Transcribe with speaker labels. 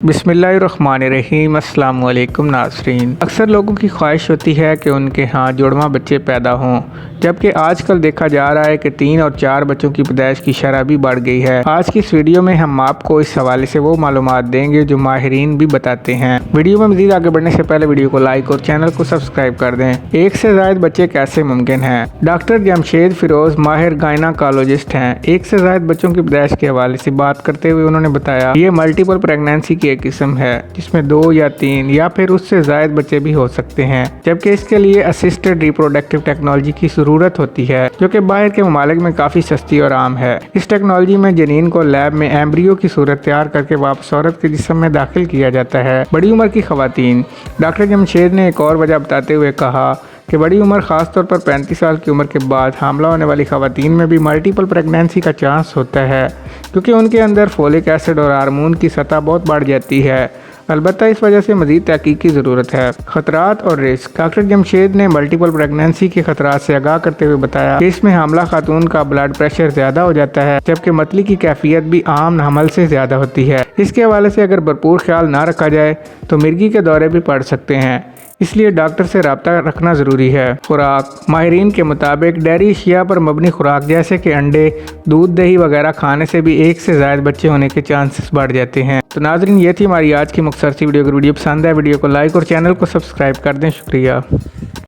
Speaker 1: बिस्मिल्लाहिर्रहमानिर्रहीम। अस्सलाम वालेकुम नाज़रीन। अक्सर लोगों की ख्वाहिश होती है कि उनके यहाँ जुड़वां बच्चे पैदा हों, जबकि आजकल देखा जा रहा है कि 3 और 4 बच्चों की पैदाइश की शरह भी बढ़ गई है। आज की इस वीडियो में हम आपको इस हवाले से वो मालूमात देंगे जो माहिरीन भी बताते हैं। वीडियो में मज़ीद आगे बढ़ने से पहले वीडियो को लाइक और चैनल को सब्सक्राइब कर दें। एक से ज़ायद बच्चे कैसे मुमकिन हैं? डॉक्टर जमशेद फिरोज माहिर गायनाकोलॉजिस्ट हैं। एक से ज़ायद बच्चों की पैदाइश के हवाले से बात करते हुए उन्होंने बताया ये मल्टीपल प्रेगनेंसी की एक किस्म है जिसमें 2 या 3 या फिर उससे ज़ायद बच्चे भी हो सकते हैं, जबकि इसके लिए असिस्टेड रिप्रोडक्टिव टेक्नोलॉजी की ज़रूरत होती है जो कि बाहर के ममालिक में काफ़ी सस्ती और आम है। इस टेक्नोलॉजी में जनीन को लैब में एम्ब्रियो की सूरत तैयार करके वापस औरत के जिस्म में दाखिल किया जाता है। बड़ी उम्र की खवातीन। डॉक्टर जमशेद ने एक और वजह बताते हुए कहा कि बड़ी उम्र ख़ासतौर पर 35 साल की उम्र के बाद हामला होने वाली खवातीन में भी मल्टीपल प्रेगनेंसी का चांस होता है, क्योंकि उनके अंदर फोलिक एसिड और हार्मोन की सतह बहुत बढ़ जाती है। अलबत्ता इस वजह से मज़ीद तहकीक की ज़रूरत है। ख़तरात और रिस्क। डॉक्टर जमशेद ने मल्टीपल प्रेगनेंसी के ख़तरात से आगाह करते हुए बताया कि इसमें हामला खातून का ब्लड प्रेशर ज़्यादा हो जाता है, जबकि मतली की कैफियत भी आम हमल से ज़्यादा होती है। इसके हवाले से अगर भरपूर ख्याल ना रखा जाए तो मिर्गी के दौरे भी पड़ सकते हैं, इसलिए डॉक्टर से रब्ता रखना ज़रूरी है। खुराक। माहिरीन के मुताबिक डेयरी अशिया पर मबनी खुराक जैसे कि अंडे, दूध, दही वगैरह खाने से भी एक से ज़ायद बच्चे होने के चांसेस बढ़ जाते हैं। तो नाज़रीन, ये थी हमारी आज की मुख्तसर सी वीडियो। अगर वीडियो पसंद है वीडियो को लाइक और चैनल को सब्सक्राइब कर दें। शुक्रिया।